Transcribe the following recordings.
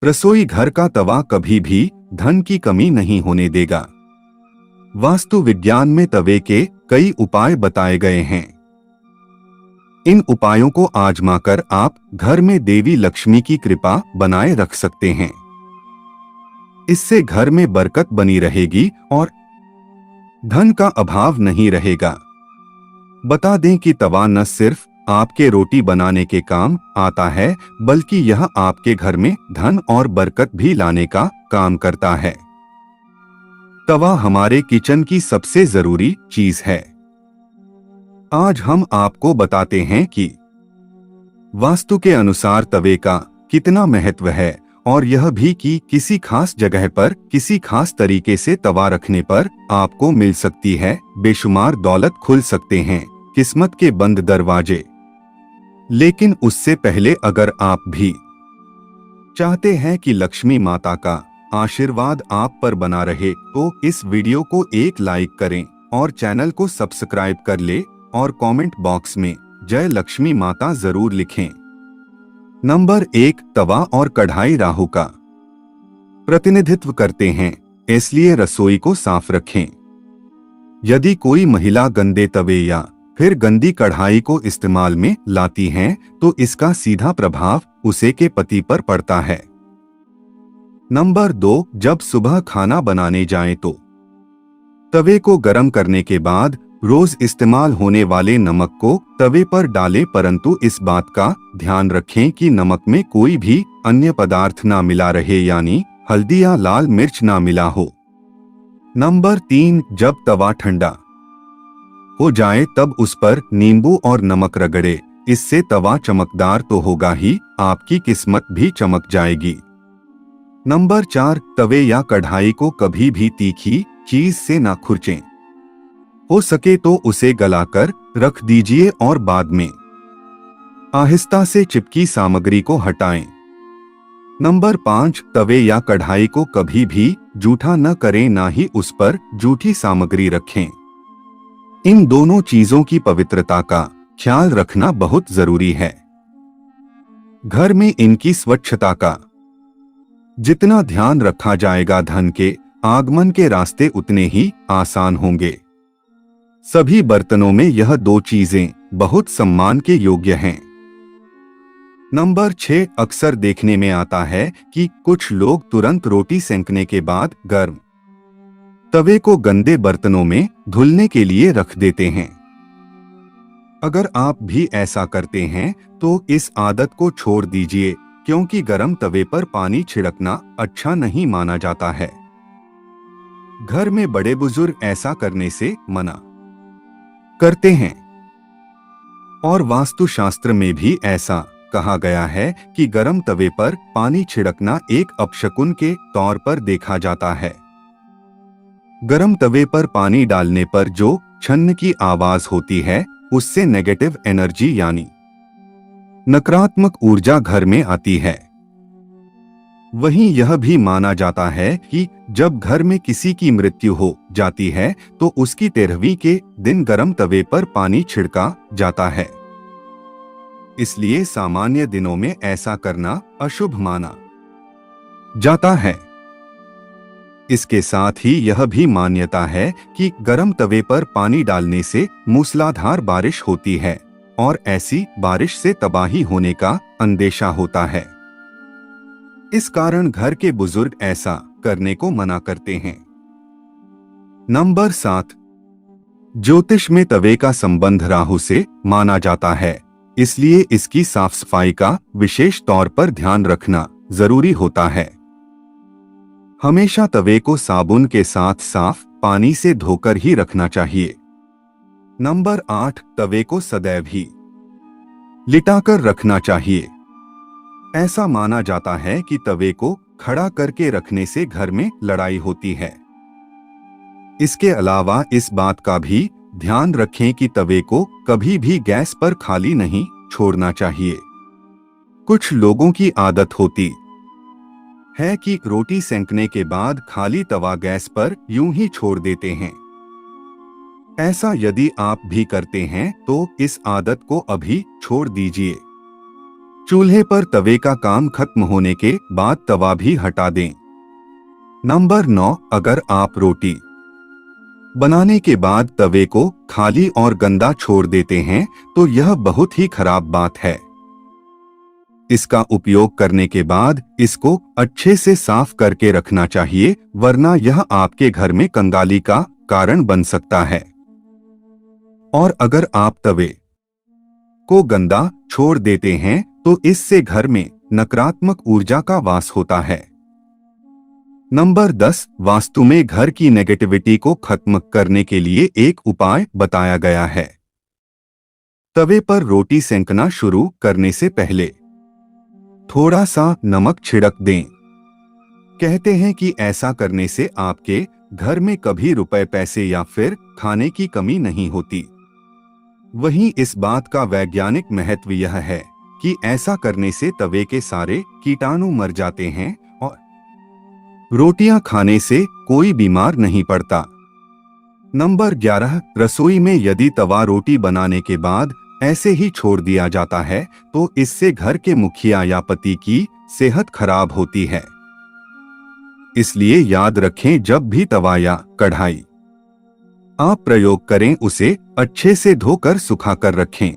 रसोई घर का तवा कभी भी धन की कमी नहीं होने देगा। वास्तु विज्ञान में तवे के कई उपाय बताए गए हैं। इन उपायों को आजमाकर आप घर में देवी लक्ष्मी की कृपा बनाए रख सकते हैं। इससे घर में बरकत बनी रहेगी और धन का अभाव नहीं रहेगा। बता दें कि तवा न सिर्फ आपके रोटी बनाने के काम आता है, बल्कि यह आपके घर में धन और बरकत भी लाने का काम करता है। तवा हमारे किचन की सबसे जरूरी चीज है। आज हम आपको बताते हैं कि वास्तु के अनुसार तवे का कितना महत्व है, और यह भी कि किसी खास जगह पर किसी खास तरीके से तवा रखने पर आपको मिल सकती है बेशुमार दौलत, खुल सकते हैं किस्मत के बंद दरवाजे। लेकिन उससे पहले अगर आप भी चाहते हैं कि लक्ष्मी माता का आशीर्वाद आप पर बना रहे, तो इस वीडियो को एक लाइक करें और चैनल को सब्सक्राइब कर ले और कमेंट बॉक्स में जय लक्ष्मी माता जरूर लिखें। नंबर 1, तवा और कढ़ाई राहु का प्रतिनिधित्व करते हैं, इसलिए रसोई को साफ रखें। यदि कोई महिला गंदे तवे या फिर गंदी कढ़ाई को इस्तेमाल में लाती हैं, तो इसका सीधा प्रभाव उसे के पति पर पड़ता है। नंबर 2, जब सुबह खाना बनाने जाएं तो तवे को गर्म करने के बाद रोज इस्तेमाल होने वाले नमक को तवे पर डालें, परंतु इस बात का ध्यान रखें कि नमक में कोई भी अन्य पदार्थ ना मिला रहे, यानी हल्दी या लाल मिर्च ना मिला हो। नंबर 3, जब तवा ठंडा हो जाए तब उस पर नींबू और नमक रगड़े। इससे तवा चमकदार तो होगा ही, आपकी किस्मत भी चमक जाएगी। नंबर 4, तवे या कढ़ाई को कभी भी तीखी चीज से ना खुरचें। हो सके तो उसे गलाकर रख दीजिए और बाद में आहिस्ता से चिपकी सामग्री को हटाएं। नंबर 5, तवे या कढ़ाई को कभी भी जूठा न करें, ना ही उस पर जूठी सामग्री रखें। इन दोनों चीजों की पवित्रता का ख्याल रखना बहुत जरूरी है। घर में इनकी स्वच्छता का जितना ध्यान रखा जाएगा, धन के आगमन के रास्ते उतने ही आसान होंगे। सभी बर्तनों में यह 2 चीजें बहुत सम्मान के योग्य हैं। नंबर 6, अक्सर देखने में आता है कि कुछ लोग तुरंत रोटी सेंकने के बाद गर्म तवे को गंदे बर्तनों में धुलने के लिए रख देते हैं। अगर आप भी ऐसा करते हैं तो इस आदत को छोड़ दीजिए, क्योंकि गर्म तवे पर पानी छिड़कना अच्छा नहीं माना जाता है। घर में बड़े बुजुर्ग ऐसा करने से मना करते हैं, और वास्तुशास्त्र में भी ऐसा कहा गया है कि गर्म तवे पर पानी छिड़कना एक अपशकुन के तौर पर देखा जाता है। गर्म तवे पर पानी डालने पर जो छन्न की आवाज होती है, उससे नेगेटिव एनर्जी यानी नकारात्मक ऊर्जा घर में आती है। वहीं यह भी माना जाता है कि जब घर में किसी की मृत्यु हो जाती है तो उसकी 13वीं के दिन गर्म तवे पर पानी छिड़का जाता है। इसलिए सामान्य दिनों में ऐसा करना अशुभ माना जाता है। इसके साथ ही यह भी मान्यता है कि गर्म तवे पर पानी डालने से मूसलाधार बारिश होती है, और ऐसी बारिश से तबाही होने का अंदेशा होता है। इस कारण घर के बुजुर्ग ऐसा करने को मना करते हैं। नंबर 7, ज्योतिष में तवे का संबंध राहु से माना जाता है, इसलिए इसकी साफ सफाई का विशेष तौर पर ध्यान रखना जरूरी होता है। हमेशा तवे को साबुन के साथ साफ पानी से धोकर ही रखना चाहिए। नंबर 8, तवे को सदैव ही लिटाकर रखना चाहिए। ऐसा माना जाता है कि तवे को खड़ा करके रखने से घर में लड़ाई होती है। इसके अलावा इस बात का भी ध्यान रखें कि तवे को कभी भी गैस पर खाली नहीं छोड़ना चाहिए। कुछ लोगों की आदत होती है कि रोटी सेंकने के बाद खाली तवा गैस पर यूं ही छोड़ देते हैं। ऐसा यदि आप भी करते हैं तो इस आदत को अभी छोड़ दीजिए, चूल्हे पर तवे का काम खत्म होने के बाद तवा भी हटा दें। नंबर 9, अगर आप रोटी बनाने के बाद तवे को खाली और गंदा छोड़ देते हैं तो यह बहुत ही खराब बात है। इसका उपयोग करने के बाद इसको अच्छे से साफ करके रखना चाहिए, वरना यह आपके घर में कंगाली का कारण बन सकता है। और अगर आप तवे को गंदा छोड़ देते हैं तो इससे घर में नकारात्मक ऊर्जा का वास होता है। नंबर 10, वास्तु में घर की नेगेटिविटी को खत्म करने के लिए एक उपाय बताया गया है। तवे पर रोटी सेंकना शुरू करने से पहले थोड़ा सा नमक छिड़क दें। कहते हैं कि ऐसा करने से आपके घर में कभी रुपए पैसे या फिर खाने की कमी नहीं होती। वहीं इस बात का वैज्ञानिक महत्व यह है कि ऐसा करने से तवे के सारे कीटाणु मर जाते हैं और रोटियां खाने से कोई बीमार नहीं पड़ता। नंबर 11, रसोई में यदि तवा रोटी बनाने के बाद ऐसे ही छोड़ दिया जाता है तो इससे घर के मुखिया या पति की सेहत खराब होती है। इसलिए याद रखें, जब भी तवा या कढ़ाई आप प्रयोग करें उसे अच्छे से धोकर सुखाकर रखें।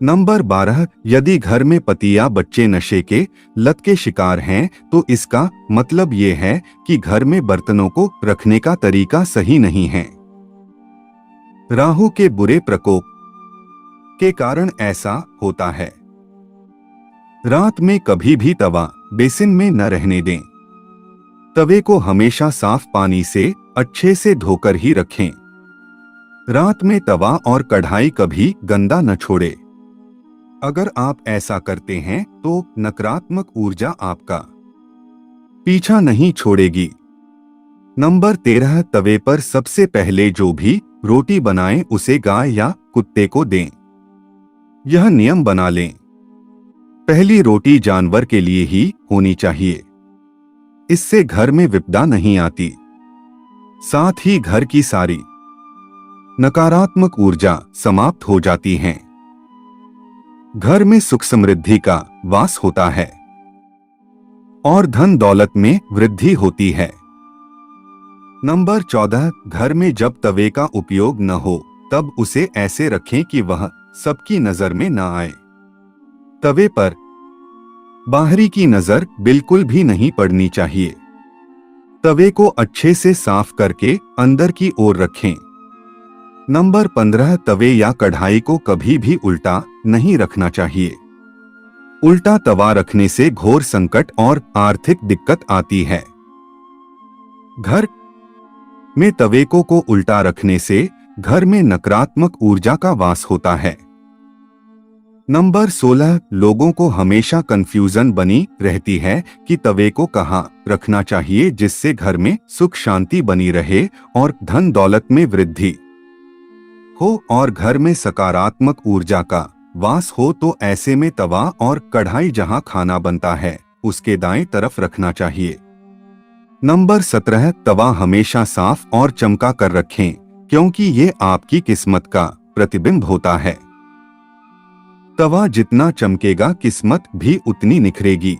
नंबर 12, यदि घर में पति या बच्चे नशे के लत के शिकार हैं तो इसका मतलब ये है कि घर में बर्तनों को रखने का तरीका सही नहीं है। राहु के बुरे प्रकोप के कारण ऐसा होता है। रात में कभी भी तवा बेसिन में न रहने दें। तवे को हमेशा साफ पानी से अच्छे से धोकर ही रखें। रात में तवा और कढ़ाई कभी गंदा न छोड़े। अगर आप ऐसा करते हैं तो नकारात्मक ऊर्जा आपका पीछा नहीं छोड़ेगी। नंबर 13, तवे पर सबसे पहले जो भी रोटी बनाएं उसे गाय या कुत्ते को दें। यह नियम बना लें, पहली रोटी जानवर के लिए ही होनी चाहिए। इससे घर में विपदा नहीं आती, साथ ही घर की सारी नकारात्मक ऊर्जा समाप्त हो जाती है। घर में सुख समृद्धि का वास होता है और धन दौलत में वृद्धि होती है। नंबर 14, घर में जब तवे का उपयोग न हो तब उसे ऐसे रखें कि वह सबकी नजर में न आए। तवे पर बाहरी की नजर बिल्कुल भी नहीं पड़नी चाहिए। तवे को अच्छे से साफ करके अंदर की ओर रखें। नंबर 15, तवे या कढ़ाई को कभी भी उल्टा नहीं रखना चाहिए। उल्टा तवा रखने से घोर संकट और आर्थिक दिक्कत आती है। घर में तवे को उल्टा रखने से घर में नकारात्मक ऊर्जा का वास होता है। नंबर 16, लोगों को हमेशा कंफ्यूजन बनी रहती है कि तवे को कहाँ रखना चाहिए जिससे घर में सुख शांति बनी रहे और धन दौलत में वृद्धि हो और घर में सकारात्मक ऊर्जा का वास हो। तो ऐसे में तवा और कढ़ाई जहां खाना बनता है उसके दाएं तरफ रखना चाहिए। नंबर 17, तवा हमेशा साफ और चमका कर रखें क्योंकि ये आपकी किस्मत का प्रतिबिंब होता है। तवा जितना चमकेगा किस्मत भी उतनी निखरेगी।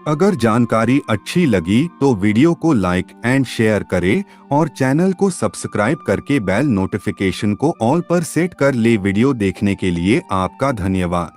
अगर जानकारी अच्छी लगी तो वीडियो को लाइक एंड शेयर करें और चैनल को सब्सक्राइब करके बेल नोटिफिकेशन को ऑल पर सेट कर ले। वीडियो देखने के लिए आपका धन्यवाद।